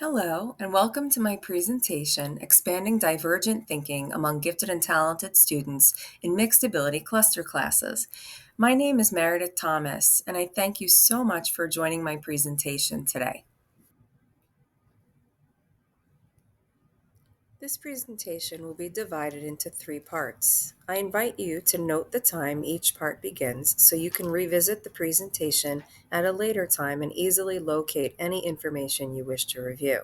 Hello, and welcome to my presentation, Expanding Divergent Thinking Among Gifted and Talented Students in Mixed Ability Cluster Classes. My name is Meredith Thomas, and I thank you so much for joining my presentation today. This presentation will be divided into 3 parts. I invite you to note the time each part begins so you can revisit the presentation at a later time and easily locate any information you wish to review.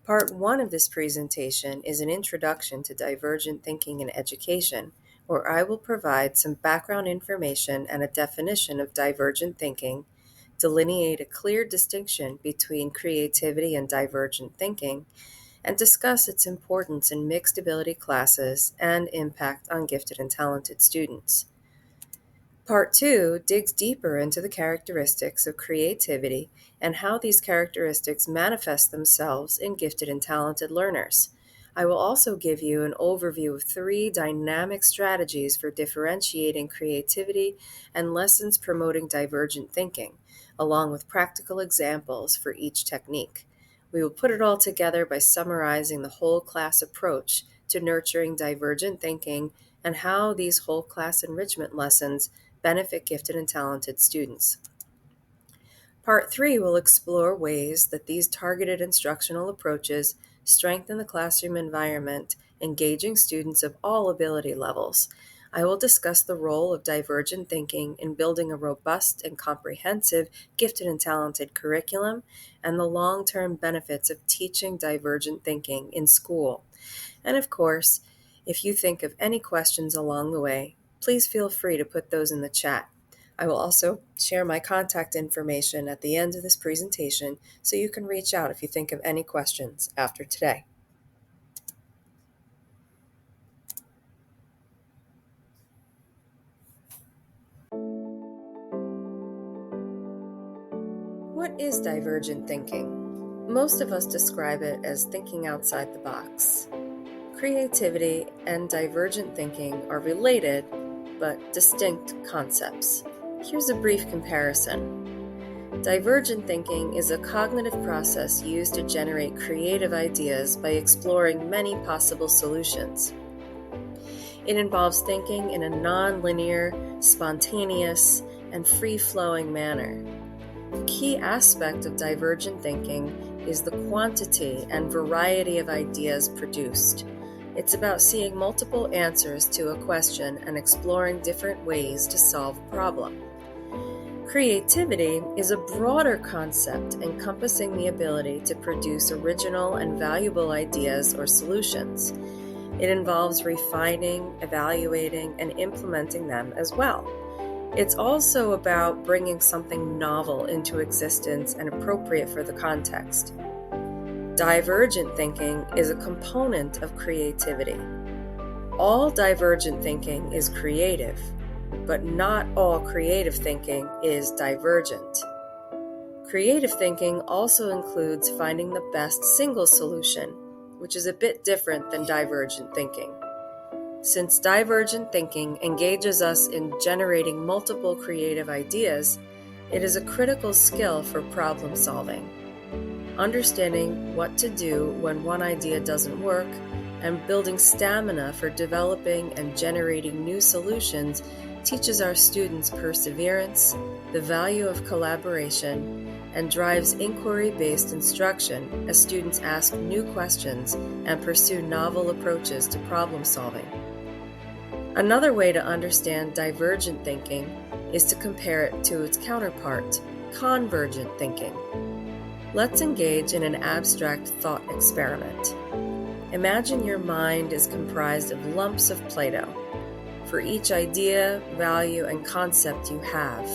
Part 1 of this presentation is an introduction to divergent thinking in education, where I will provide some background information and a definition of divergent thinking, delineate a clear distinction between creativity and divergent thinking, and discuss its importance in mixed ability classes and impact on gifted and talented students. Part 2 digs deeper into the characteristics of creativity and how these characteristics manifest themselves in gifted and talented learners. I will also give you an overview of 3 dynamic strategies for differentiating creativity and lessons promoting divergent thinking, along with practical examples for each technique. We will put it all together by summarizing the whole class approach to nurturing divergent thinking and how these whole class enrichment lessons benefit gifted and talented students. Part 3 will explore ways that these targeted instructional approaches strengthen the classroom environment, engaging students of all ability levels. I will discuss the role of divergent thinking in building a robust and comprehensive gifted and talented curriculum and the long-term benefits of teaching divergent thinking in school. And of course, if you think of any questions along the way, please feel free to put those in the chat. I will also share my contact information at the end of this presentation so you can reach out if you think of any questions after today. What is divergent thinking? Most of us describe it as thinking outside the box. Creativity and divergent thinking are related but distinct concepts. Here's a brief comparison. Divergent thinking is a cognitive process used to generate creative ideas by exploring many possible solutions. It involves thinking in a non-linear, spontaneous, and free-flowing manner. The key aspect of divergent thinking is the quantity and variety of ideas produced. It's about seeing multiple answers to a question and exploring different ways to solve a problem. Creativity is a broader concept encompassing the ability to produce original and valuable ideas or solutions. It involves refining, evaluating, and implementing them as well. It's also about bringing something novel into existence and appropriate for the context. Divergent thinking is a component of creativity. All divergent thinking is creative, but not all creative thinking is divergent. Creative thinking also includes finding the best single solution, which is a bit different than divergent thinking. Since divergent thinking engages us in generating multiple creative ideas, it is a critical skill for problem solving. Understanding what to do when one idea doesn't work and building stamina for developing and generating new solutions teaches our students perseverance, the value of collaboration, and drives inquiry-based instruction as students ask new questions and pursue novel approaches to problem solving. Another way to understand divergent thinking is to compare it to its counterpart, convergent thinking. Let's engage in an abstract thought experiment. Imagine your mind is comprised of lumps of Play-Doh. For each idea, value, and concept you have.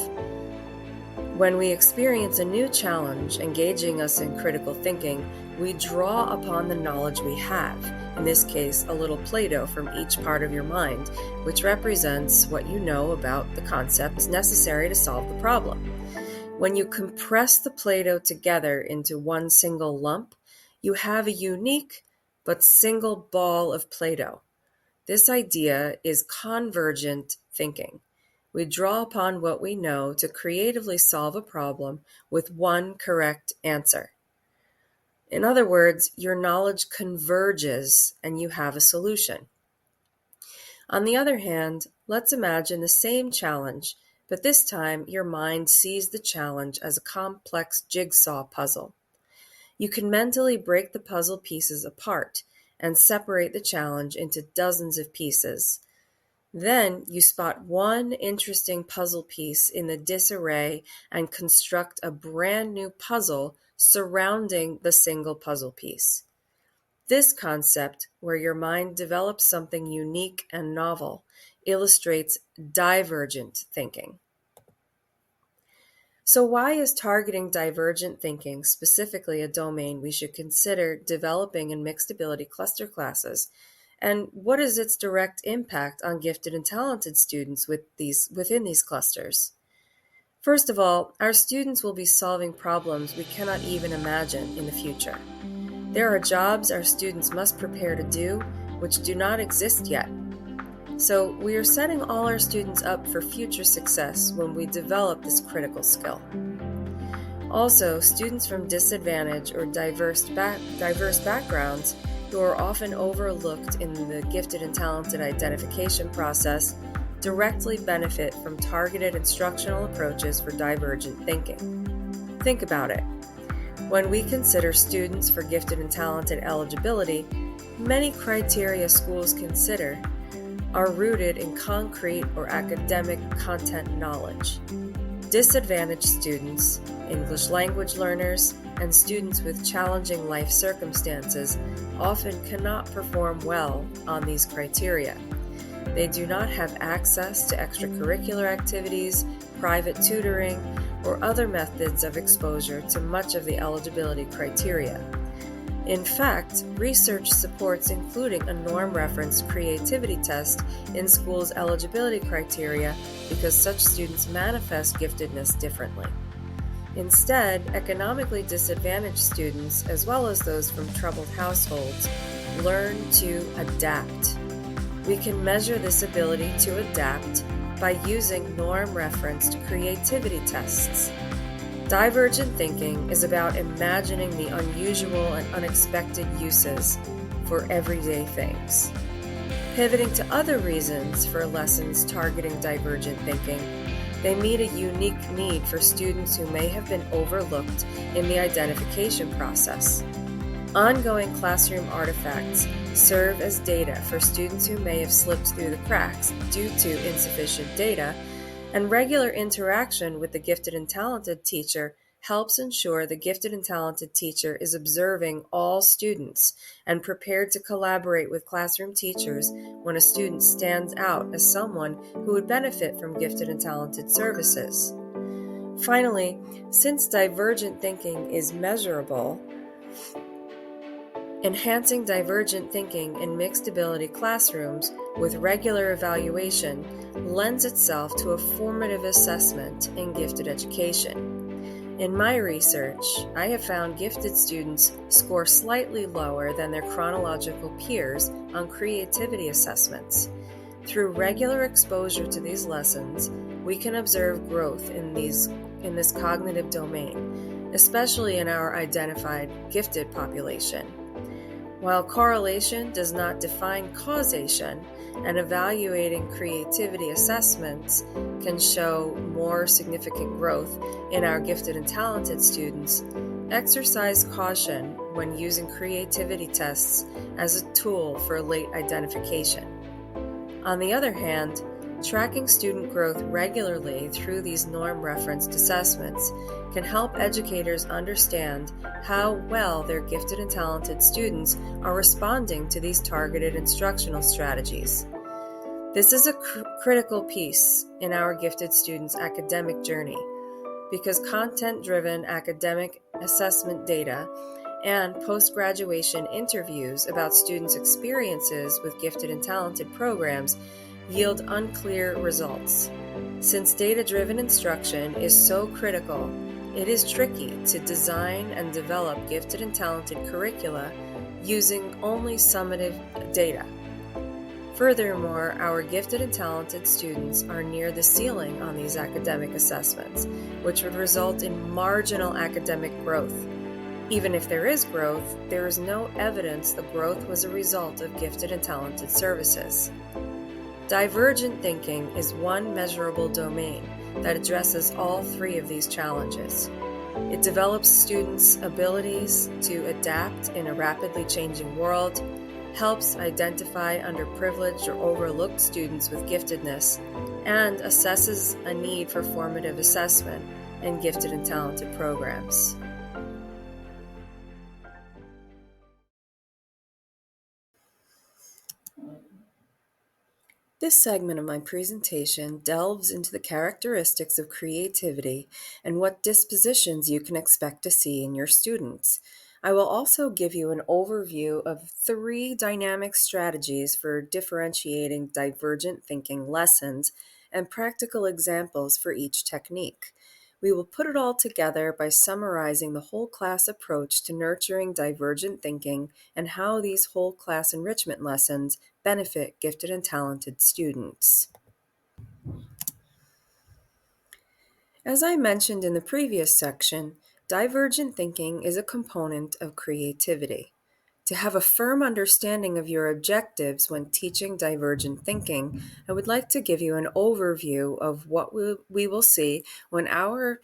When we experience a new challenge engaging us in critical thinking, we draw upon the knowledge we have, in this case, a little Play-Doh from each part of your mind, which represents what you know about the concepts necessary to solve the problem. When you compress the Play-Doh together into one single lump, you have a unique but single ball of Play-Doh. This idea is convergent thinking. We draw upon what we know to creatively solve a problem with one correct answer. In other words, your knowledge converges and you have a solution. On the other hand, let's imagine the same challenge, but this time your mind sees the challenge as a complex jigsaw puzzle. You can mentally break the puzzle pieces apart and separate the challenge into dozens of pieces. Then you spot one interesting puzzle piece in the disarray and construct a brand new puzzle surrounding the single puzzle piece. This concept, where your mind develops something unique and novel, illustrates divergent thinking. So why is targeting divergent thinking specifically a domain we should consider developing in mixed ability cluster classes? And what is its direct impact on gifted and talented students within these clusters? First of all, our students will be solving problems we cannot even imagine in the future. There are jobs our students must prepare to do which do not exist yet. So we are setting all our students up for future success when we develop this critical skill. Also, students from disadvantaged or diverse backgrounds who are often overlooked in the gifted and talented identification process directly benefit from targeted instructional approaches for divergent thinking. Think about it. When we consider students for gifted and talented eligibility, many criteria schools consider are rooted in concrete or academic content knowledge. Disadvantaged students, English language learners, and students with challenging life circumstances often cannot perform well on these criteria. They do not have access to extracurricular activities, private tutoring, or other methods of exposure to much of the eligibility criteria. In fact, research supports including a norm-referenced creativity test in schools' eligibility criteria because such students manifest giftedness differently. Instead, economically disadvantaged students, as well as those from troubled households, learn to adapt. We can measure this ability to adapt by using norm-referenced creativity tests. Divergent thinking is about imagining the unusual and unexpected uses for everyday things. Pivoting to other reasons for lessons targeting divergent thinking, they meet a unique need for students who may have been overlooked in the identification process. Ongoing classroom artifacts serve as data for students who may have slipped through the cracks due to insufficient data, and regular interaction with the gifted and talented teacher helps ensure the gifted and talented teacher is observing all students and prepared to collaborate with classroom teachers when a student stands out as someone who would benefit from gifted and talented services. Finally, since divergent thinking is measurable, enhancing divergent thinking in mixed ability classrooms with regular evaluation lends itself to a formative assessment in gifted education. In my research, I have found gifted students score slightly lower than their chronological peers on creativity assessments. Through regular exposure to these lessons, we can observe growth in this cognitive domain, especially in our identified gifted population. While correlation does not define causation, and evaluating creativity assessments can show more significant growth in our gifted and talented students, exercise caution when using creativity tests as a tool for late identification. On the other hand, tracking student growth regularly through these norm-referenced assessments can help educators understand how well their gifted and talented students are responding to these targeted instructional strategies. This is a critical piece in our gifted students' academic journey because content-driven academic assessment data and post-graduation interviews about students' experiences with gifted and talented programs yield unclear results. Since data-driven instruction is so critical, it is tricky to design and develop gifted and talented curricula using only summative data. Furthermore, our gifted and talented students are near the ceiling on these academic assessments, which would result in marginal academic growth. Even if there is growth, there is no evidence the growth was a result of gifted and talented services. Divergent thinking is one measurable domain that addresses all three of these challenges. It develops students' abilities to adapt in a rapidly changing world, helps identify underprivileged or overlooked students with giftedness, and assesses a need for formative assessment in gifted and talented programs. This segment of my presentation delves into the characteristics of creativity and what dispositions you can expect to see in your students. I will also give you an overview of 3 dynamic strategies for differentiating divergent thinking lessons and practical examples for each technique. We will put it all together by summarizing the whole class approach to nurturing divergent thinking and how these whole class enrichment lessons benefit gifted and talented students. As I mentioned in the previous section, divergent thinking is a component of creativity. To have a firm understanding of your objectives when teaching divergent thinking, I would like to give you an overview of what we will see when our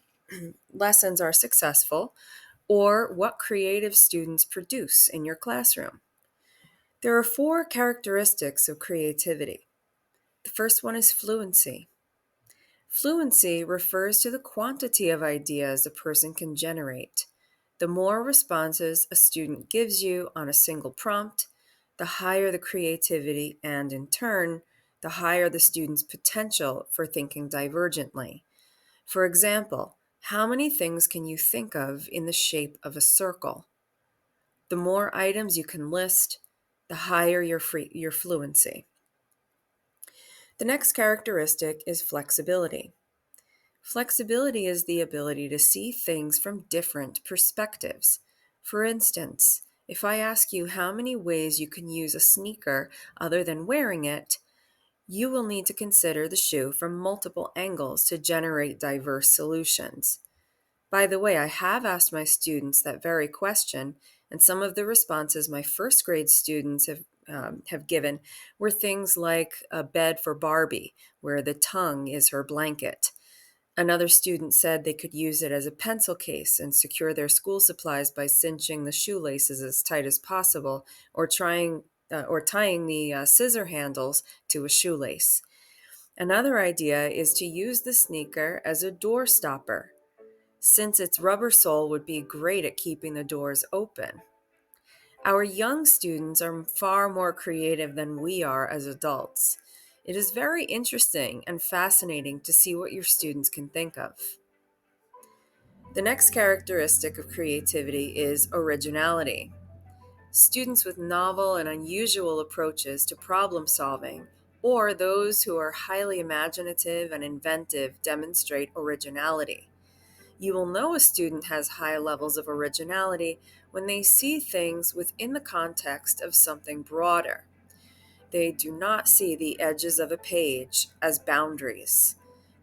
lessons are successful or what creative students produce in your classroom. There are 4 characteristics of creativity. The first one is fluency. Fluency refers to the quantity of ideas a person can generate. The more responses a student gives you on a single prompt, the higher the creativity and, in turn, the higher the student's potential for thinking divergently. For example, how many things can you think of in the shape of a circle? The more items you can list, the higher your fluency. The next characteristic is flexibility. Flexibility is the ability to see things from different perspectives. For instance, if I ask you how many ways you can use a sneaker other than wearing it, you will need to consider the shoe from multiple angles to generate diverse solutions. By the way, I have asked my students that very question, and some of the responses my first grade students have given were things like a bed for Barbie, where the tongue is her blanket. Another student said they could use it as a pencil case and secure their school supplies by cinching the shoelaces as tight as possible, or tying the scissor handles to a shoelace. Another idea is to use the sneaker as a door stopper, since its rubber sole would be great at keeping the doors open. Our young students are far more creative than we are as adults. It is very interesting and fascinating to see what your students can think of. The next characteristic of creativity is originality. Students with novel and unusual approaches to problem solving, or those who are highly imaginative and inventive, demonstrate originality. You will know a student has high levels of originality when they see things within the context of something broader. They do not see the edges of a page as boundaries.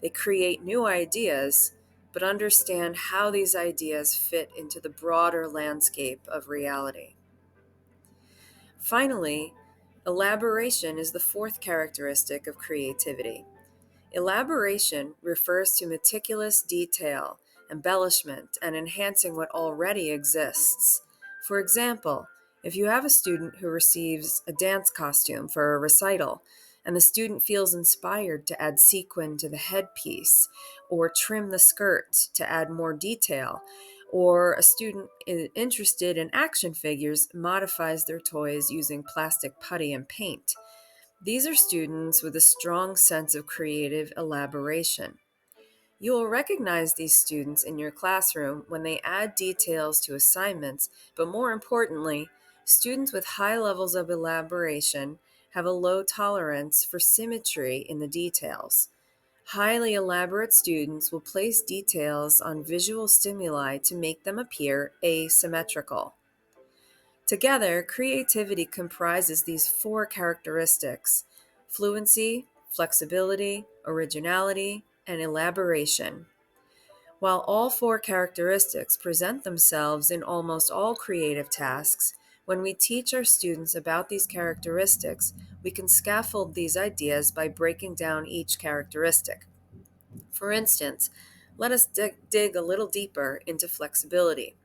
They create new ideas, but understand how these ideas fit into the broader landscape of reality. Finally, elaboration is the 4th characteristic of creativity. Elaboration refers to meticulous detail, embellishment, and enhancing what already exists. For example, if you have a student who receives a dance costume for a recital, and the student feels inspired to add sequin to the headpiece, or trim the skirt to add more detail, or a student interested in action figures modifies their toys using plastic putty and paint. These are students with a strong sense of creative elaboration. You will recognize these students in your classroom when they add details to assignments, but more importantly, students with high levels of elaboration have a low tolerance for symmetry in the details. Highly elaborate students will place details on visual stimuli to make them appear asymmetrical. Together, creativity comprises these 4 characteristics: fluency, flexibility, originality, and elaboration. While all four characteristics present themselves in almost all creative tasks, when we teach our students about these characteristics, we can scaffold these ideas by breaking down each characteristic. For instance, let us dig a little deeper into flexibility.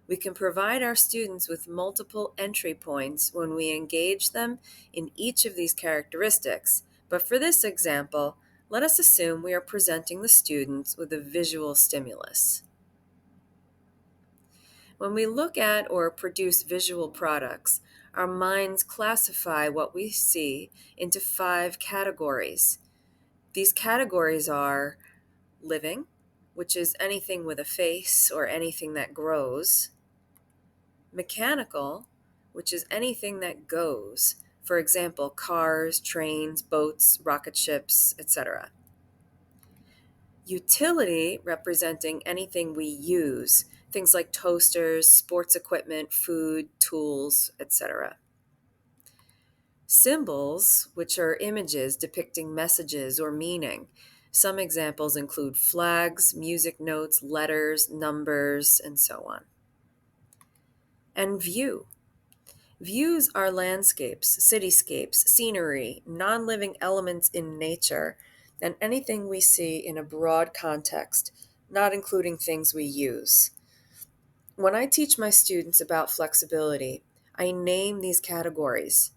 We can provide our students with multiple entry points when we engage them in each of these characteristics, but for this example, let us assume we are presenting the students with a visual stimulus. When we look at or produce visual products, our minds classify what we see into 5 categories. These categories are living, which is anything with a face or anything that grows; mechanical, which is anything that goes, for example, cars, trains, boats, rocket ships, etc. Utility, representing anything we use, things like toasters, sports equipment, food, tools, etc. Symbols, which are images depicting messages or meaning. Some examples include flags, music notes, letters, numbers, and so on. And view. Views are landscapes, cityscapes, scenery, non-living elements in nature, and anything we see in a broad context, not including things we use. When I teach my students about flexibility, I name these categories.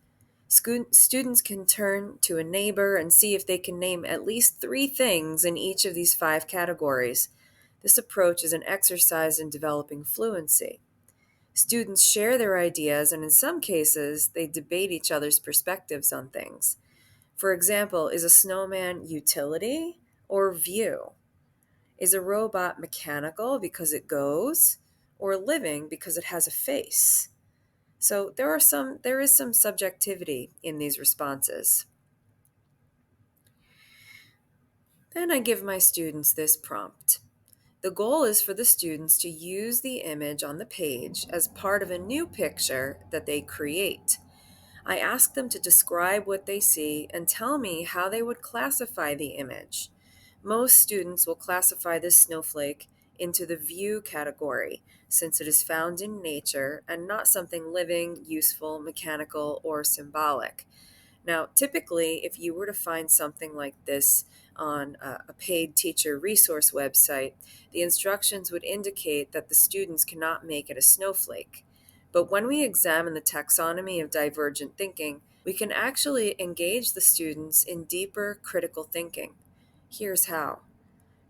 Students can turn to a neighbor and see if they can name at least 3 things in each of these 5 categories. This approach is an exercise in developing fluency. Students share their ideas, and in some cases, they debate each other's perspectives on things. For example, is a snowman utility or view? Is a robot mechanical because it goes, or living because it has a face? So there is some subjectivity in these responses. Then I give my students this prompt. The goal is for the students to use the image on the page as part of a new picture that they create. I ask them to describe what they see and tell me how they would classify the image. Most students will classify this snowflake into the view category, since it is found in nature and not something living, useful, mechanical, or symbolic. Now, typically, if you were to find something like this on a paid teacher resource website, the instructions would indicate that the students cannot make it a snowflake. But when we examine the taxonomy of divergent thinking, we can actually engage the students in deeper critical thinking. Here's how.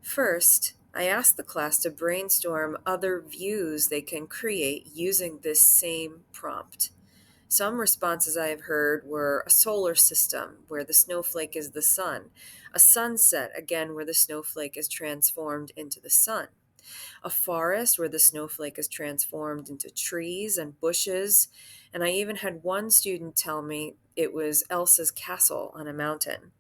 First, I ask the class to brainstorm other views they can create using this same prompt. Some responses I have heard were a solar system, where the snowflake is the sun; a sunset, again, where the snowflake is transformed into the sun; a forest, where the snowflake is transformed into trees and bushes; and I even had one student tell me it was Elsa's castle on a mountain.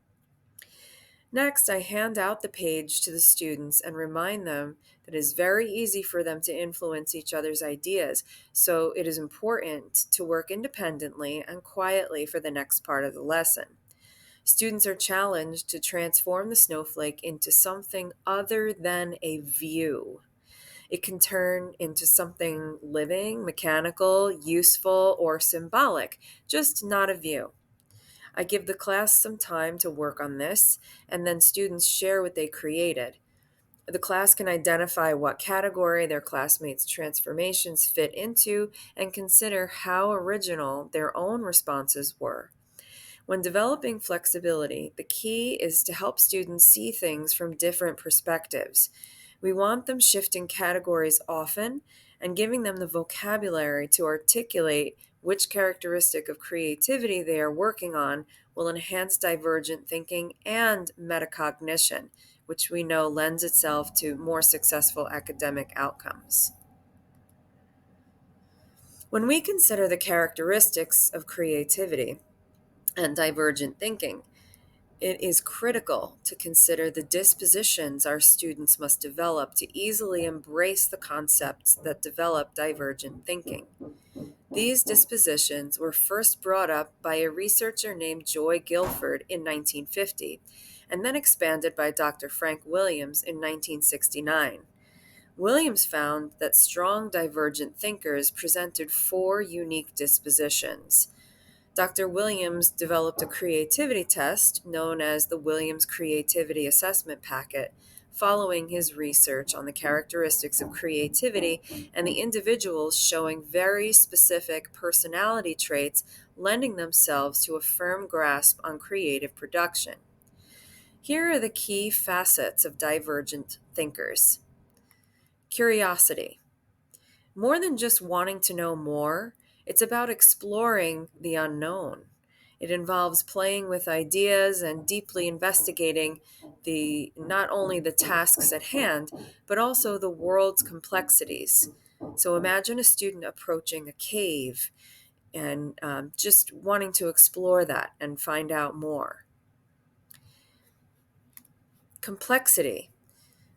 Next, I hand out the page to the students and remind them that it is very easy for them to influence each other's ideas, so it is important to work independently and quietly for the next part of the lesson. Students are challenged to transform the snowflake into something other than a view. It can turn into something living, mechanical, useful, or symbolic, just not a view. I give the class some time to work on this, and then students share what they created. The class can identify what category their classmates' transformations fit into and consider how original their own responses were. When developing flexibility, the key is to help students see things from different perspectives. We want them shifting categories often and giving them the vocabulary to articulate which characteristic of creativity they are working on will enhance divergent thinking and metacognition, which we know lends itself to more successful academic outcomes. When we consider the characteristics of creativity and divergent thinking, it is critical to consider the dispositions our students must develop to easily embrace the concepts that develop divergent thinking. These dispositions were first brought up by a researcher named Joy Guilford in 1950, and then expanded by Dr. Frank Williams in 1969. Williams found that strong divergent thinkers presented four unique dispositions. Dr. Williams developed a creativity test known as the Williams Creativity Assessment Packet, following his research on the characteristics of creativity and the individuals showing very specific personality traits lending themselves to a firm grasp on creative production. Here are the key facets of divergent thinkers. Curiosity. More than just wanting to know more, it's about exploring the unknown. It involves playing with ideas and deeply investigating not only the tasks at hand, but also the world's complexities. So imagine a student approaching a cave and just wanting to explore that and find out more. Complexity.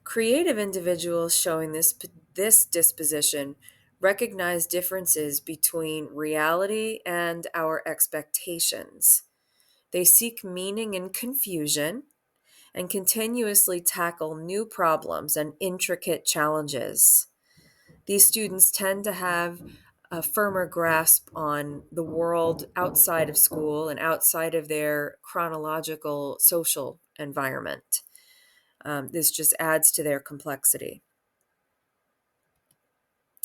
Creative individuals showing this disposition recognize differences between reality and our expectations. They seek meaning in confusion and continuously tackle new problems and intricate challenges. These students tend to have a firmer grasp on the world outside of school and outside of their chronological social environment. This just adds to their complexity.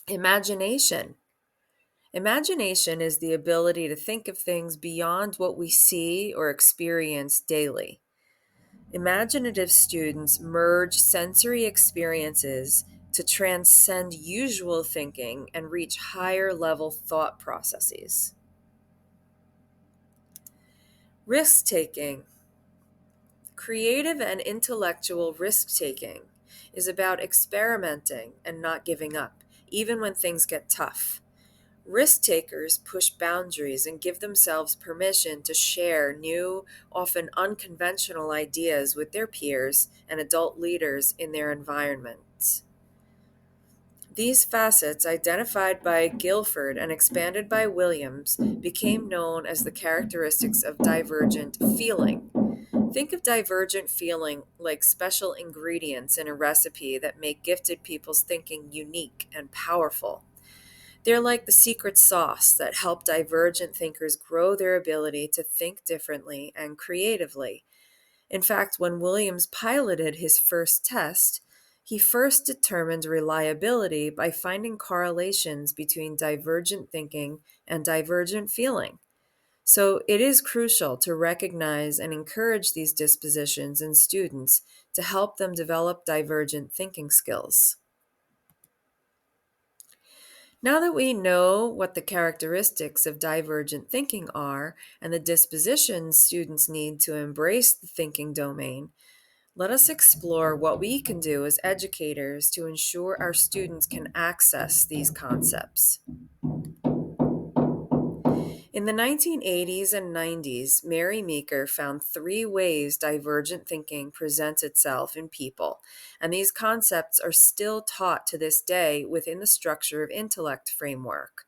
Imagination. Imagination is the ability to think of things beyond what we see or experience daily. Imaginative students merge sensory experiences to transcend usual thinking and reach higher level thought processes. Risk taking. Creative and intellectual risk taking is about experimenting and not giving up, even when things get tough. Risk takers push boundaries and give themselves permission to share new, often unconventional ideas with their peers and adult leaders in their environments. These facets, identified by Guilford and expanded by Williams, became known as the characteristics of divergent feeling. Think of divergent feeling like special ingredients in a recipe that make gifted people's thinking unique and powerful. They're like the secret sauce that help divergent thinkers grow their ability to think differently and creatively. In fact, when Williams piloted his first test, he first determined reliability by finding correlations between divergent thinking and divergent feeling. So it is crucial to recognize and encourage these dispositions in students to help them develop divergent thinking skills. Now that we know what the characteristics of divergent thinking are and the dispositions students need to embrace the thinking domain, let us explore what we can do as educators to ensure our students can access these concepts. In the 1980s and 90s, Mary Meeker found three ways divergent thinking presents itself in people, and these concepts are still taught to this day within the structure of intellect framework.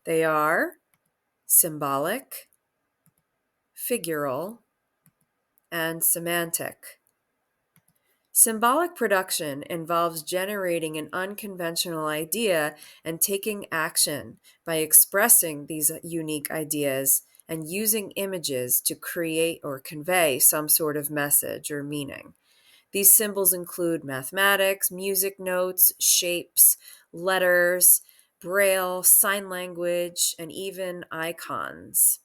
They are symbolic, figural, and semantic. Symbolic production involves generating an unconventional idea and taking action by expressing these unique ideas and using images to create or convey some sort of message or meaning. These symbols include mathematics, music notes, shapes, letters, braille, sign language, and even icons.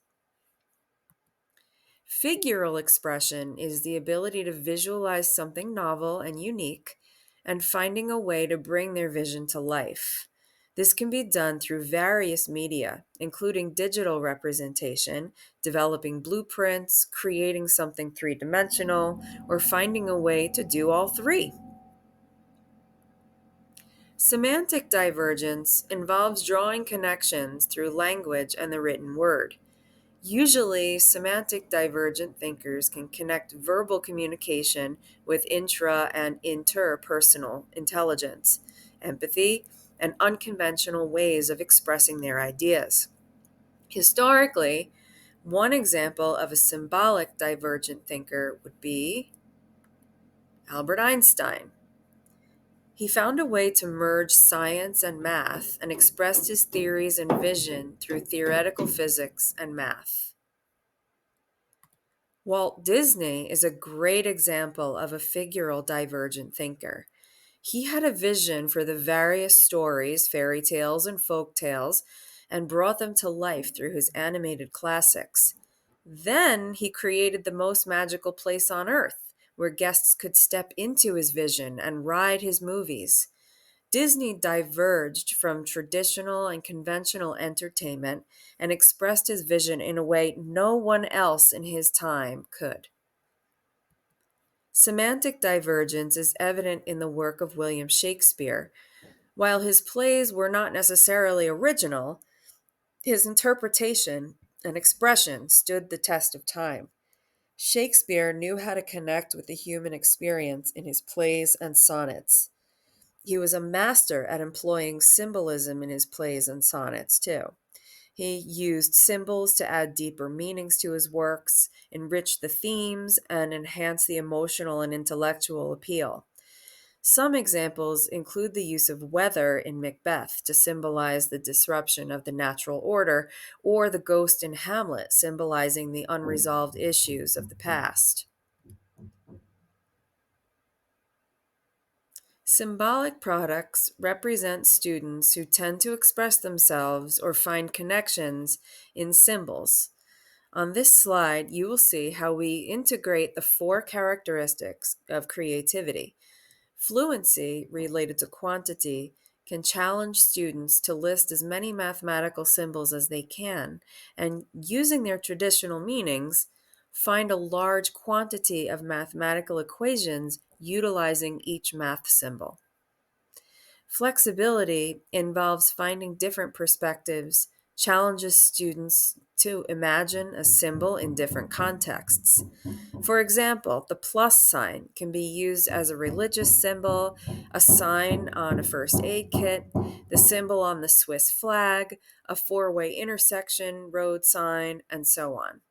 Figural expression is the ability to visualize something novel and unique and finding a way to bring their vision to life. This can be done through various media, including digital representation, developing blueprints, creating something three-dimensional, or finding a way to do all three. Semantic divergence involves drawing connections through language and the written word. Usually, semantic divergent thinkers can connect verbal communication with intra and interpersonal intelligence, empathy, and unconventional ways of expressing their ideas. Historically, one example of a symbolic divergent thinker would be Albert Einstein. He found a way to merge science and math and expressed his theories and vision through theoretical physics and math. Walt Disney is a great example of a figural divergent thinker. He had a vision for the various stories, fairy tales, and folk tales, and brought them to life through his animated classics. Then he created the most magical place on earth, where guests could step into his vision and ride his movies. Disney diverged from traditional and conventional entertainment and expressed his vision in a way no one else in his time could. Semantic divergence is evident in the work of William Shakespeare. While his plays were not necessarily original, his interpretation and expression stood the test of time. Shakespeare knew how to connect with the human experience in his plays and sonnets. He was a master at employing symbolism in his plays and sonnets, too. He used symbols to add deeper meanings to his works, enrich the themes, and enhance the emotional and intellectual appeal. Some examples include the use of weather in Macbeth to symbolize the disruption of the natural order, or the ghost in Hamlet symbolizing the unresolved issues of the past. Symbolic products represent students who tend to express themselves or find connections in symbols. On this slide, you will see how we integrate the four characteristics of creativity. Fluency, related to quantity, can challenge students to list as many mathematical symbols as they can, and using their traditional meanings, find a large quantity of mathematical equations utilizing each math symbol. Flexibility involves finding different perspectives, challenges students to imagine a symbol in different contexts. For example, the plus sign can be used as a religious symbol, a sign on a first aid kit, the symbol on the Swiss flag, a four-way intersection road sign, and so on.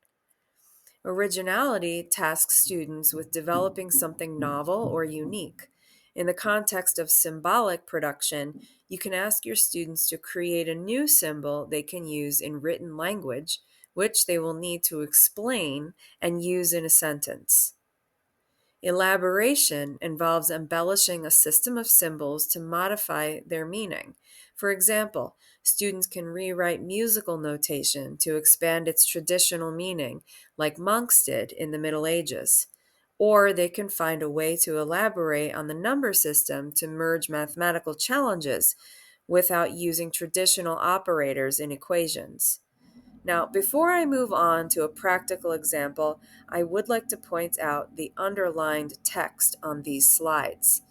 Originality tasks students with developing something novel or unique. In the context of symbolic production, you can ask your students to create a new symbol they can use in written language, which they will need to explain and use in a sentence. Elaboration involves embellishing a system of symbols to modify their meaning. For example, students can rewrite musical notation to expand its traditional meaning, like monks did in the Middle Ages. Or they can find a way to elaborate on the number system to merge mathematical challenges without using traditional operators in equations. Now, before I move on to a practical example, I would like to point out the underlined text on these slides.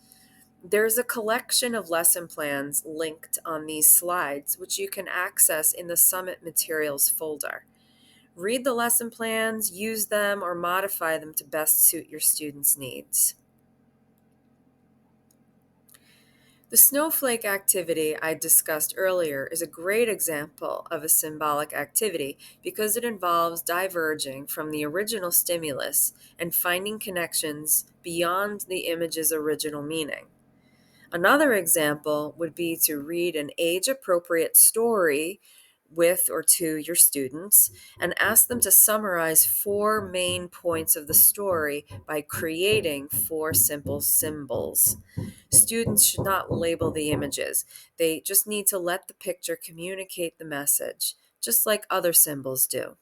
There's a collection of lesson plans linked on these slides, which you can access in the Summit Materials folder. Read the lesson plans, use them, or modify them to best suit your students' needs. The snowflake activity I discussed earlier is a great example of a symbolic activity because it involves diverging from the original stimulus and finding connections beyond the image's original meaning. Another example would be to read an age-appropriate story with or to your students and ask them to summarize four main points of the story by creating four simple symbols. Students should not label the images. They just need to let the picture communicate the message, just like other symbols do.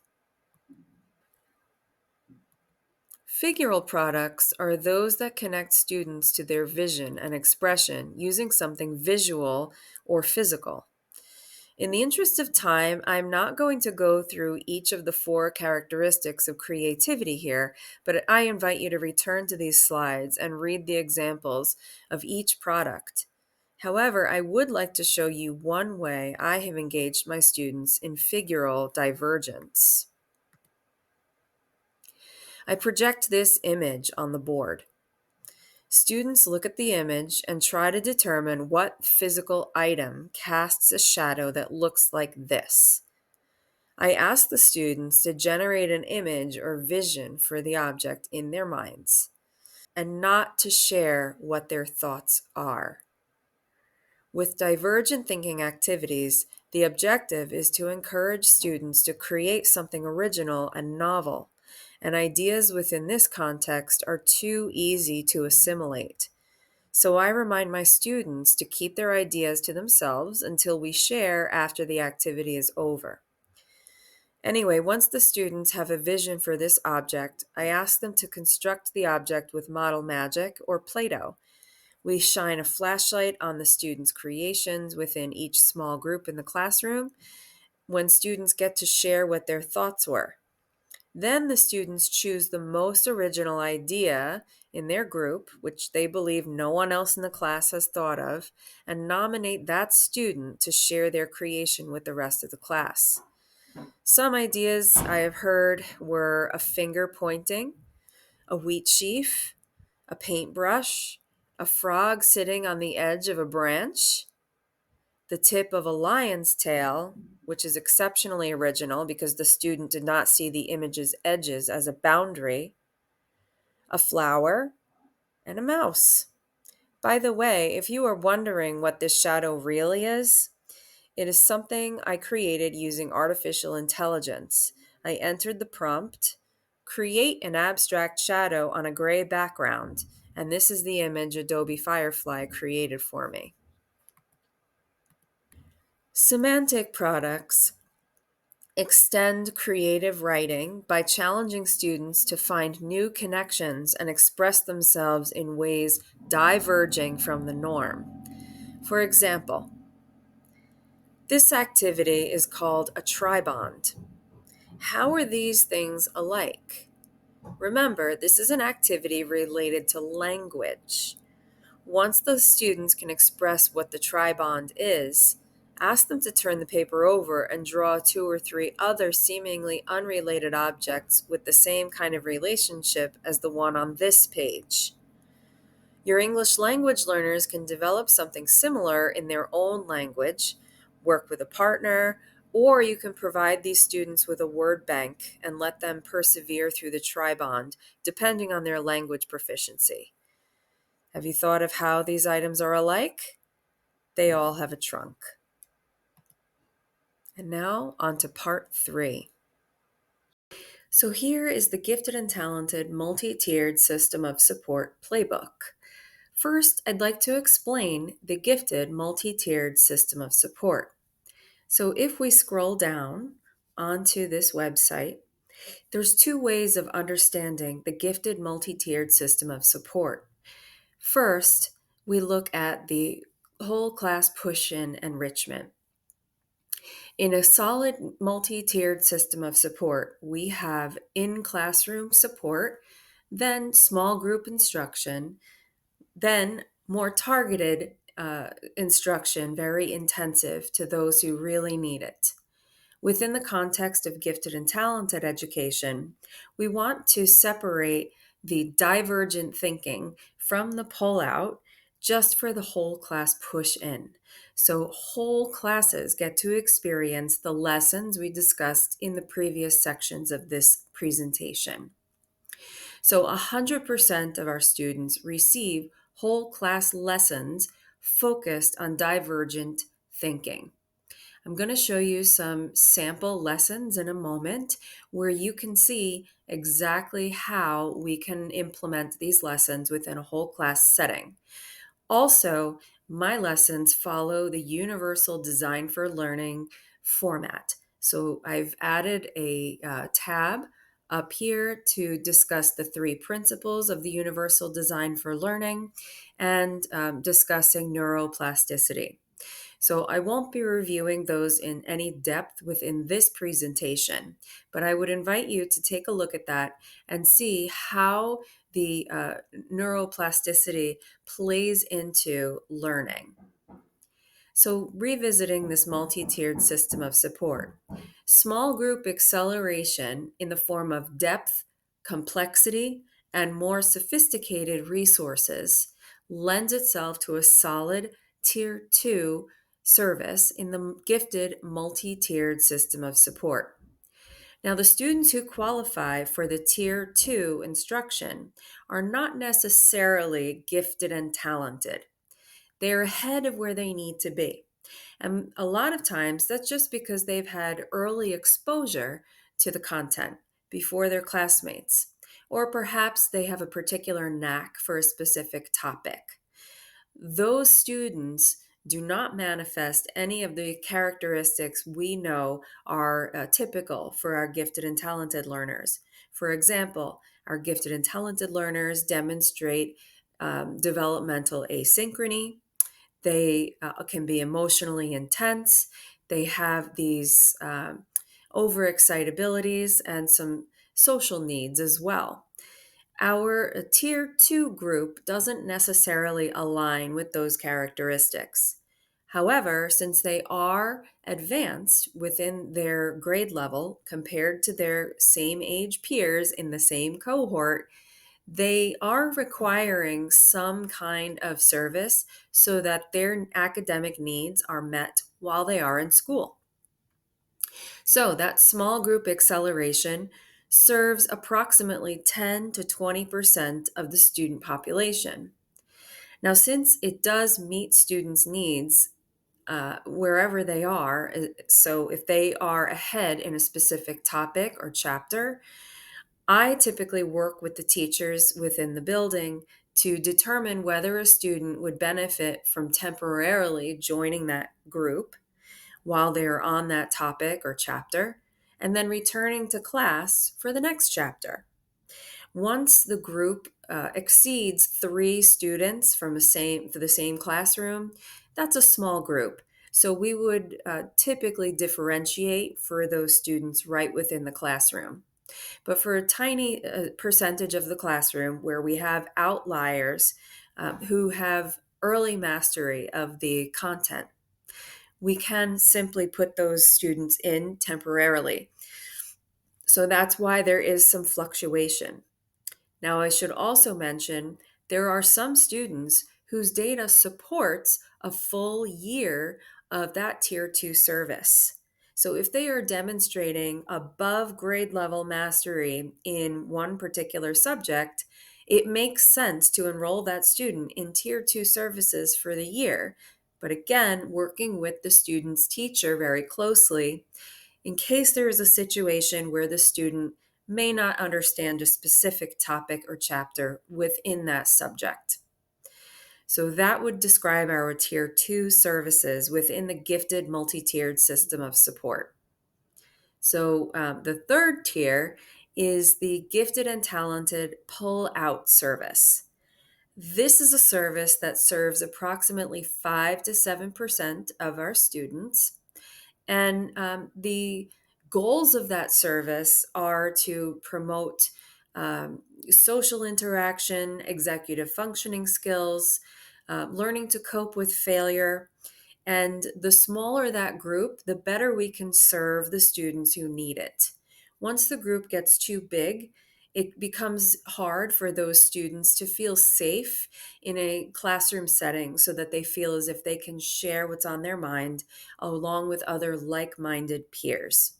Figural products are those that connect students to their vision and expression using something visual or physical. In the interest of time, I'm not going to go through each of the four characteristics of creativity here, but I invite you to return to these slides and read the examples of each product. However, I would like to show you one way I have engaged my students in figural divergence. I project this image on the board. Students look at the image and try to determine what physical item casts a shadow that looks like this. I ask the students to generate an image or vision for the object in their minds and not to share what their thoughts are. With divergent thinking activities, the objective is to encourage students to create something original and novel, and ideas within this context are too easy to assimilate. So I remind my students to keep their ideas to themselves until we share after the activity is over. Anyway, once the students have a vision for this object, I ask them to construct the object with model magic or Play-Doh. We shine a flashlight on the students' creations within each small group in the classroom when students get to share what their thoughts were. Then the students choose the most original idea in their group, which they believe no one else in the class has thought of, and nominate that student to share their creation with the rest of the class. Some ideas I have heard were a finger pointing, a wheat sheaf, a paintbrush, a frog sitting on the edge of a branch, the tip of a lion's tail, which is exceptionally original because the student did not see the image's edges as a boundary, a flower, and a mouse. By the way, if you are wondering what this shadow really is, it is something I created using artificial intelligence. I entered the prompt, create an abstract shadow on a gray background, and this is the image Adobe Firefly created for me. Semantic products extend creative writing by challenging students to find new connections and express themselves in ways diverging from the norm. For example, this activity is called a tribond. How are these things alike? Remember, this is an activity related to language. Once those students can express what the tribond is, ask them to turn the paper over and draw two or three other seemingly unrelated objects with the same kind of relationship as the one on this page. Your English language learners can develop something similar in their own language, work with a partner, or you can provide these students with a word bank and let them persevere through the tribond, depending on their language proficiency. Have you thought of how these items are alike? They all have a trunk. And now on to part 3. So here is the Gifted and Talented Multi-Tiered System of Support Playbook. First, I'd like to explain the Gifted Multi-Tiered System of Support. So if we scroll down onto this website, there's 2 ways of understanding the Gifted Multi-Tiered System of Support. First, we look at the whole class push-in enrichment. In a solid multi-tiered system of support, we have in-classroom support, then small group instruction, then more targeted instruction, very intensive to those who really need it. Within the context of gifted and talented education, we want to separate the divergent thinking from the pull-out just for the whole class push-in. So whole classes get to experience the lessons we discussed in the previous sections of this presentation. So 100% of our students receive whole class lessons focused on divergent thinking. I'm going to show you some sample lessons in a moment where you can see exactly how we can implement these lessons within a whole class setting. Also, my lessons follow the Universal Design for Learning format. So I've added a tab up here to discuss the 3 principles of the Universal Design for Learning and discussing neuroplasticity. So I won't be reviewing those in any depth within this presentation, but I would invite you to take a look at that and see how the neuroplasticity plays into learning. So revisiting this multi-tiered system of support, small group acceleration in the form of depth, complexity, and more sophisticated resources lends itself to a solid Tier 2 service in the gifted multi-tiered system of support. Now, the students who qualify for the Tier 2 instruction are not necessarily gifted and talented. They're ahead of where they need to be. And a lot of times that's just because they've had early exposure to the content before their classmates, or perhaps they have a particular knack for a specific topic. Those students do not manifest any of the characteristics we know are typical for our gifted and talented learners. For example, our gifted and talented learners demonstrate developmental asynchrony. They can be emotionally intense. They have these overexcitabilities and some social needs as well. Our tier 2 group doesn't necessarily align with those characteristics. However, since they are advanced within their grade level compared to their same age peers in the same cohort, they are requiring some kind of service so that their academic needs are met while they are in school. So, that small group acceleration serves approximately 10 to 20% of the student population. Now, since it does meet students' needs wherever they are, so if they are ahead in a specific topic or chapter, I typically work with the teachers within the building to determine whether a student would benefit from temporarily joining that group while they're on that topic or chapter, and then returning to class for the next chapter. Once the group exceeds 3 students for the same classroom, that's a small group. So we would typically differentiate for those students right within the classroom. But for a tiny percentage of the classroom where we have outliers who have early mastery of the content, we can simply put those students in temporarily. So that's why there is some fluctuation. Now, I should also mention there are some students whose data supports a full year of that Tier 2 service. So, if they are demonstrating above grade level mastery in one particular subject, it makes sense to enroll that student in Tier 2 services for the year. But again, working with the student's teacher very closely in case there is a situation where the student may not understand a specific topic or chapter within that subject. So that would describe our Tier 2 services within the gifted multi-tiered system of support. So the third tier is the gifted and talented pull-out service. This is a service that serves approximately 5 to 7% of our students. And the goals of that service are to promote social interaction, executive functioning skills, learning to cope with failure. And the smaller that group, the better we can serve the students who need it. Once the group gets too big, it becomes hard for those students to feel safe in a classroom setting so that they feel as if they can share what's on their mind along with other like minded peers.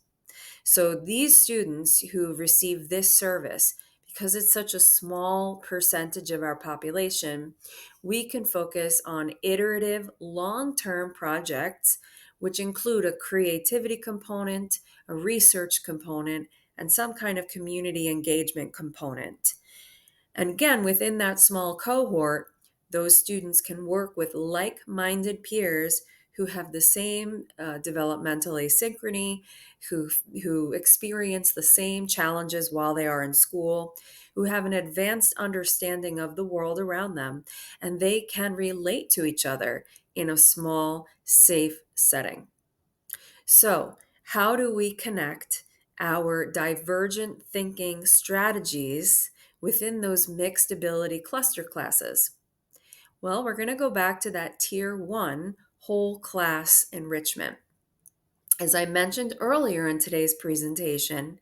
So these students who receive this service, because it's such a small percentage of our population, we can focus on iterative, long term projects, which include a creativity component, a research component, and some kind of community engagement component. And again, within that small cohort, those students can work with like minded peers who have the same developmental asynchrony, who experience the same challenges while they are in school, who have an advanced understanding of the world around them, and they can relate to each other in a small, safe setting. So, how do we connect our divergent thinking strategies within those mixed ability cluster classes? Well, we're going to go back to that tier 1 whole class enrichment. As I mentioned earlier in today's presentation,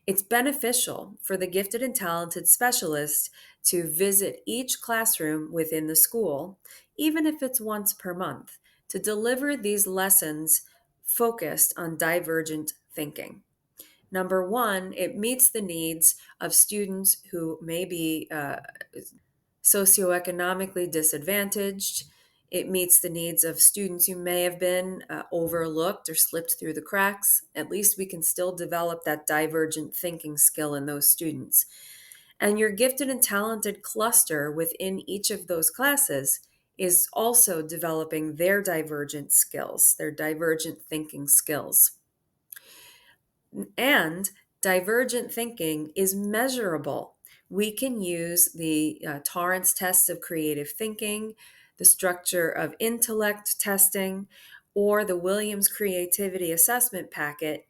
it's beneficial for the gifted and talented specialist to visit each classroom within the school, even if it's once per month, to deliver these lessons focused on divergent thinking. Number one, it meets the needs of students who may be socioeconomically disadvantaged. It meets the needs of students who may have been overlooked or slipped through the cracks. At least we can still develop that divergent thinking skill in those students. And your gifted and talented cluster within each of those classes is also developing their divergent skills, their divergent thinking skills. And divergent thinking is measurable. We can use the Torrance tests of creative thinking, the structure of intellect testing, or the Williams Creativity Assessment Packet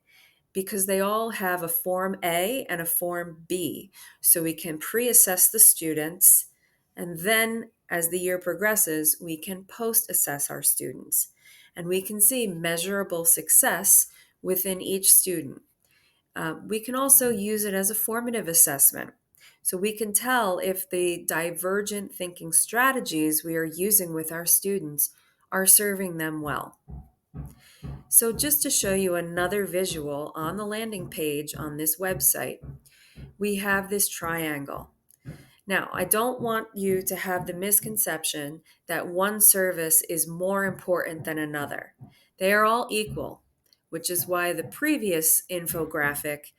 because they all have a Form A and a Form B. So we can pre assess the students, and then as the year progresses, we can post assess our students. And we can see measurable success within each student. We can also use it as a formative assessment. So we can tell if the divergent thinking strategies we are using with our students are serving them well. So just to show you another visual on the landing page on this website, we have this triangle. Now, I don't want you to have the misconception that one service is more important than another. They are all equal, which is why the previous infographic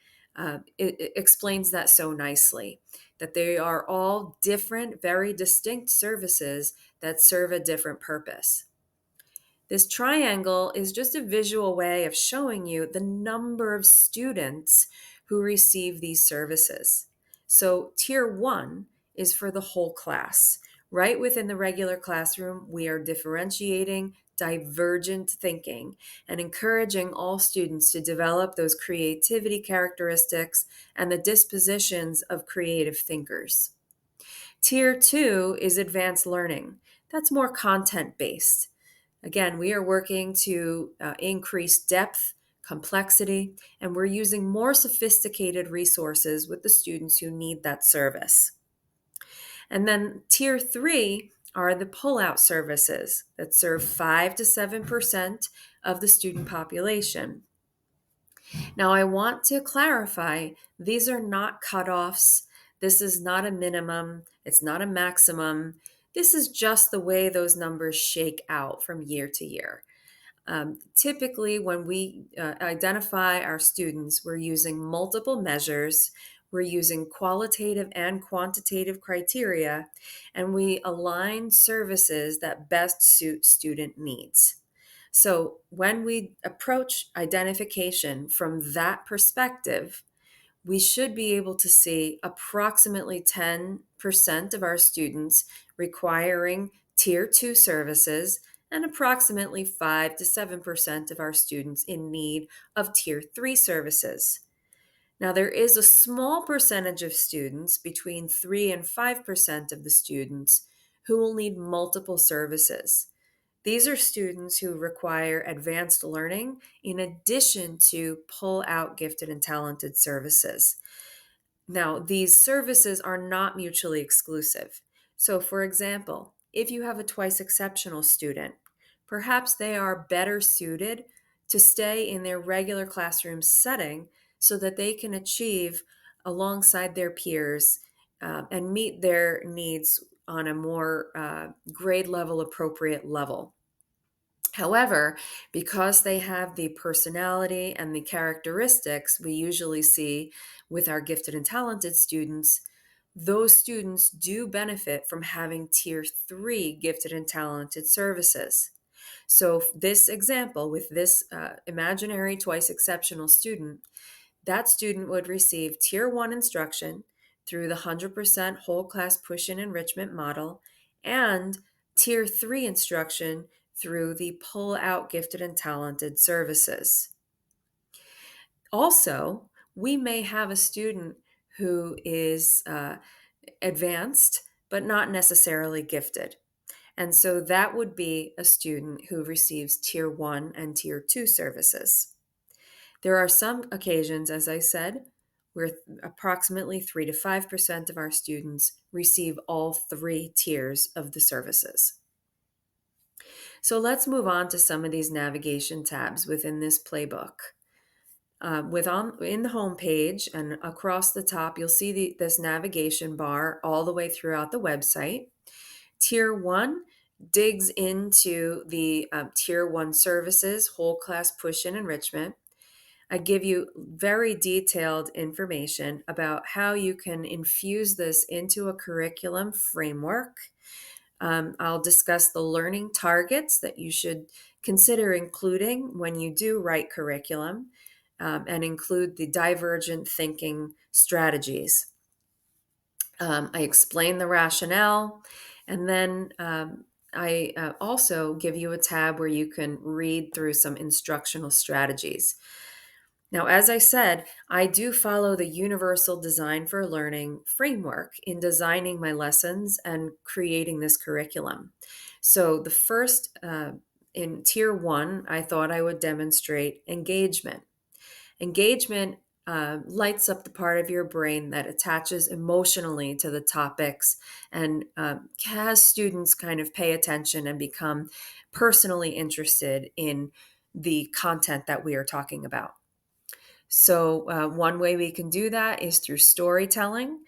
it explains that so nicely, that they are all different, very distinct services that serve a different purpose. This triangle is just a visual way of showing you the number of students who receive these services. So tier 1 is for the whole class. Right within the regular classroom, we are differentiating divergent thinking and encouraging all students to develop those creativity characteristics and the dispositions of creative thinkers. Tier 2 is advanced learning. That's more content based. Again, we are working to increase depth, complexity, and we're using more sophisticated resources with the students who need that service. And then tier 3 are the pull-out services that serve 5 to 7% of the student population. Now, I want to clarify, these are not cutoffs. This is not a minimum. It's not a maximum. This is just the way those numbers shake out from year to year. Typically, when we identify our students, we're using multiple measures, we're using qualitative and quantitative criteria, and we align services that best suit student needs. So, when we approach identification from that perspective, we should be able to see approximately 10% of our students requiring Tier 2 services and approximately 5 to 7% of our students in need of Tier 3 services. Now, there is a small percentage of students, between 3 and 5% of the students, who will need multiple services. These are students who require advanced learning in addition to pull out gifted and talented services. Now, these services are not mutually exclusive. So, for example, if you have a twice exceptional student, perhaps they are better suited to stay in their regular classroom setting so that they can achieve alongside their peers and meet their needs on a more grade level appropriate level. However, because they have the personality and the characteristics we usually see with our gifted and talented students, those students do benefit from having Tier 3 gifted and talented services. So, this example with this imaginary twice exceptional student, that student would receive Tier 1 instruction through the 100% whole class push in enrichment model and Tier 3 instruction through the pull out gifted and talented services. Also, we may have a student who is advanced but not necessarily gifted. And so that would be a student who receives Tier 1 and Tier 2 services. There are some occasions, as I said, where approximately 3 to 5% of our students receive all 3 tiers of the services. So let's move on to some of these navigation tabs within this playbook. In the home page and across the top, you'll see this navigation bar all the way throughout the website. Tier 1 digs into the Tier 1 services, whole class push-in enrichment. I give you very detailed information about how you can infuse this into a curriculum framework. I'll discuss the learning targets that you should consider including when you do write curriculum, and include the divergent thinking strategies. I explain the rationale, and then I also give you a tab where you can read through some instructional strategies. Now, as I said, I do follow the Universal Design for Learning framework in designing my lessons and creating this curriculum. So, the first, in Tier 1, I thought I would demonstrate engagement. Engagement lights up the part of your brain that attaches emotionally to the topics and has students kind of pay attention and become personally interested in the content that we are talking about. So, one way we can do that is through storytelling,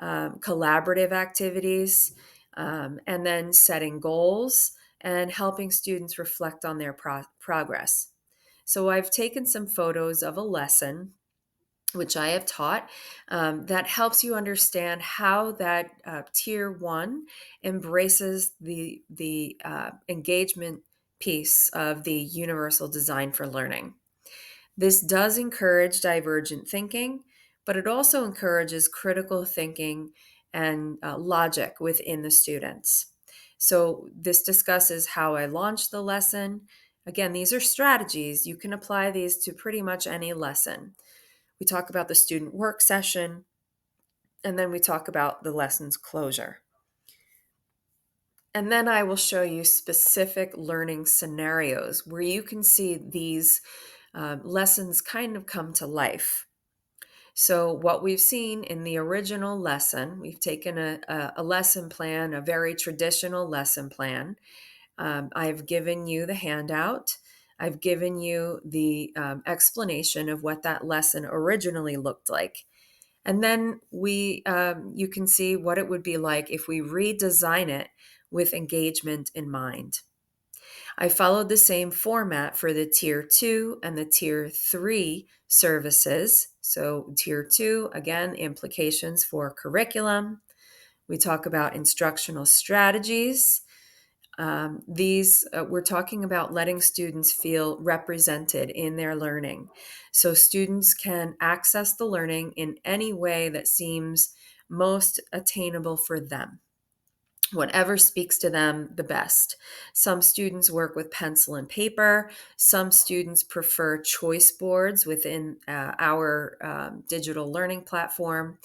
collaborative activities, and then setting goals and helping students reflect on their progress. So, I've taken some photos of a lesson which I have taught, that helps you understand how that Tier 1 embraces the engagement piece of the Universal Design for Learning. This does encourage divergent thinking, but it also encourages critical thinking and logic within the students. So, this discusses how I launched the lesson. Again, these are strategies. You can apply these to pretty much any lesson. We talk about the student work session, and then we talk about the lesson's closure. And then I will show you specific learning scenarios where you can see these lessons kind of come to life. So, what we've seen in the original lesson, we've taken a lesson plan, a very traditional lesson plan. I've given you the handout. I've given you the explanation of what that lesson originally looked like. And then you can see what it would be like if we redesign it with engagement in mind. I followed the same format for the Tier 2 and the Tier 3 services. So, Tier 2, again, implications for curriculum. We talk about instructional strategies. We're talking about letting students feel represented in their learning. So, students can access the learning in any way that seems most attainable for them. Whatever speaks to them the best. Some students work with pencil and paper. Some students prefer choice boards within our digital learning platform.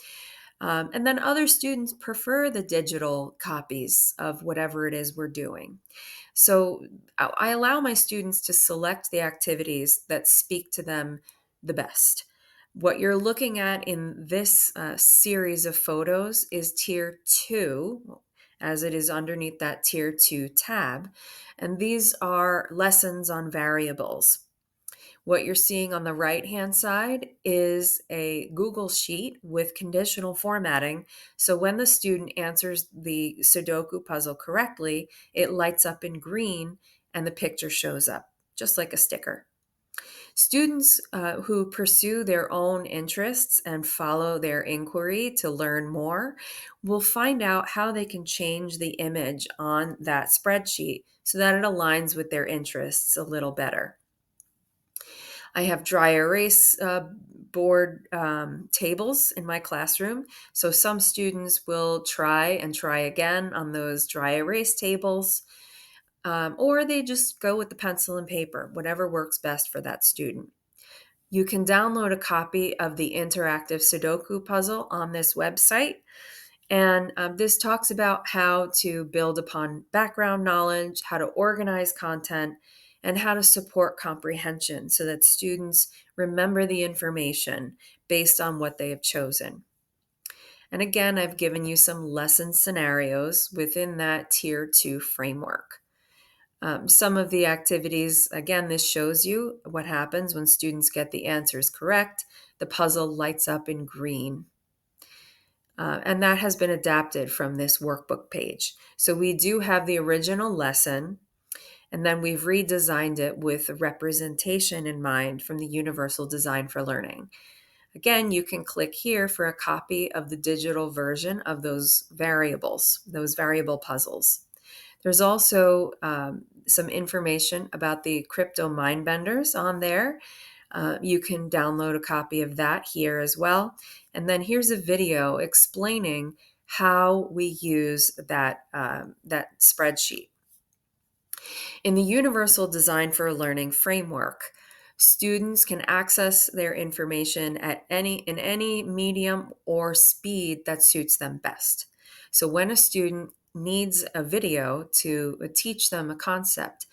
And then other students prefer the digital copies of whatever it is we're doing. So I allow my students to select the activities that speak to them the best. What you're looking at in this series of photos is Tier 2, as it is underneath that Tier 2 tab. And these are lessons on variables. What you're seeing on the right-hand side is a Google Sheet with conditional formatting. So when the student answers the Sudoku puzzle correctly, it lights up in green and the picture shows up, just like a sticker. Students who pursue their own interests and follow their inquiry to learn more will find out how they can change the image on that spreadsheet so that it aligns with their interests a little better. I have dry erase board tables in my classroom. So some students will try and try again on those dry erase tables, or they just go with the pencil and paper, whatever works best for that student. You can download a copy of the interactive Sudoku puzzle on this website. And this talks about how to build upon background knowledge, how to organize content, and how to support comprehension so that students remember the information based on what they have chosen. And again, I've given you some lesson scenarios within that Tier 2 framework. Some of the activities, again, this shows you what happens when students get the answers correct. The puzzle lights up in green. And that has been adapted from this workbook page. So we do have the original lesson, and then we've redesigned it with representation in mind from the Universal Design for Learning. Again, you can click here for a copy of the digital version of those variables, those variable puzzles. There's also some information about the crypto mind benders on there. You can download a copy of that here as well. And then here's a video explaining how we use that spreadsheet. In the Universal Design for Learning framework, students can access their information in any medium or speed that suits them best. So when a student needs a video to teach them a concept,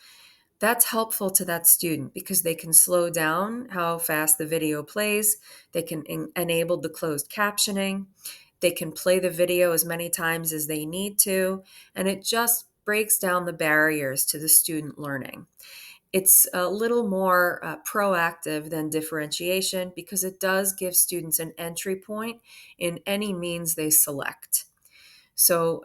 that's helpful to that student because they can slow down how fast the video plays. They can enable the closed captioning. They can play the video as many times as they need to, and it just breaks down the barriers to the student learning. It's a little more proactive than differentiation because it does give students an entry point in any means they select. So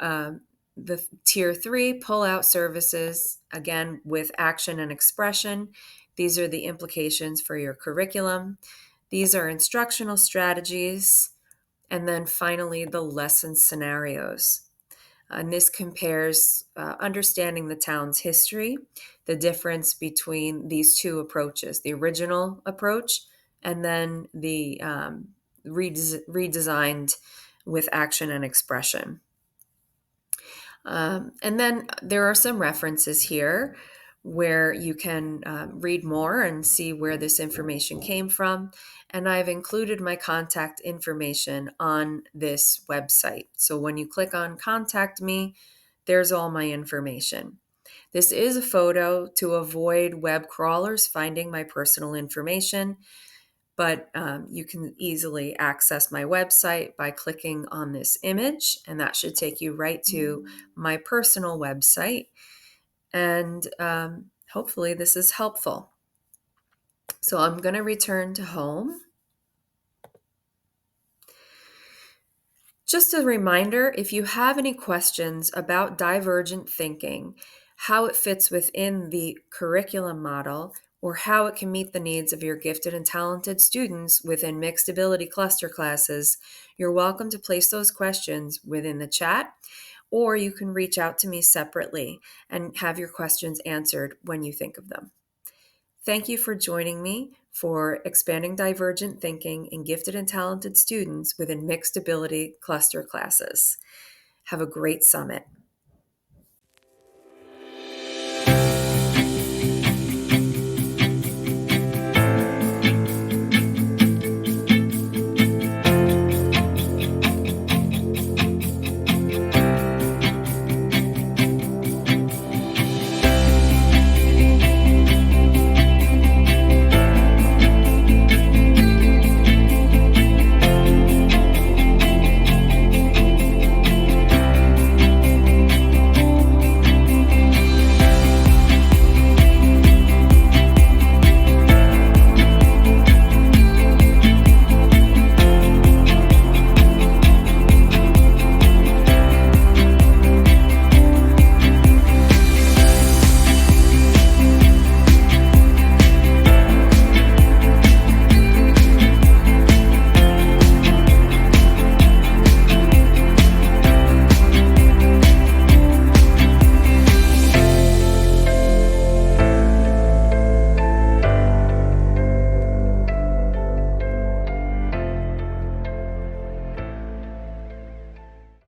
the tier 3 pull-out services, again, with action and expression. These are the implications for your curriculum. These are instructional strategies. And then finally, the lesson scenarios. And this compares understanding the town's history, the difference between these two approaches, the original approach and then the redesigned with action and expression. And then there are some references here where you can read more and see where this information came from. And I've included my contact information on this website. So when you click on Contact Me, there's all my information. This is a photo to avoid web crawlers finding my personal information, but you can easily access my website by clicking on this image, and that should take you right to my personal website. And hopefully this is helpful. So I'm going to return to home. Just a reminder, if you have any questions about divergent thinking, how it fits within the curriculum model, or how it can meet the needs of your gifted and talented students within mixed ability cluster classes, you're welcome to place those questions within the chat, or you can reach out to me separately and have your questions answered when you think of them. Thank you for joining me for expanding divergent thinking in gifted and talented students within mixed ability cluster classes. Have a great summit.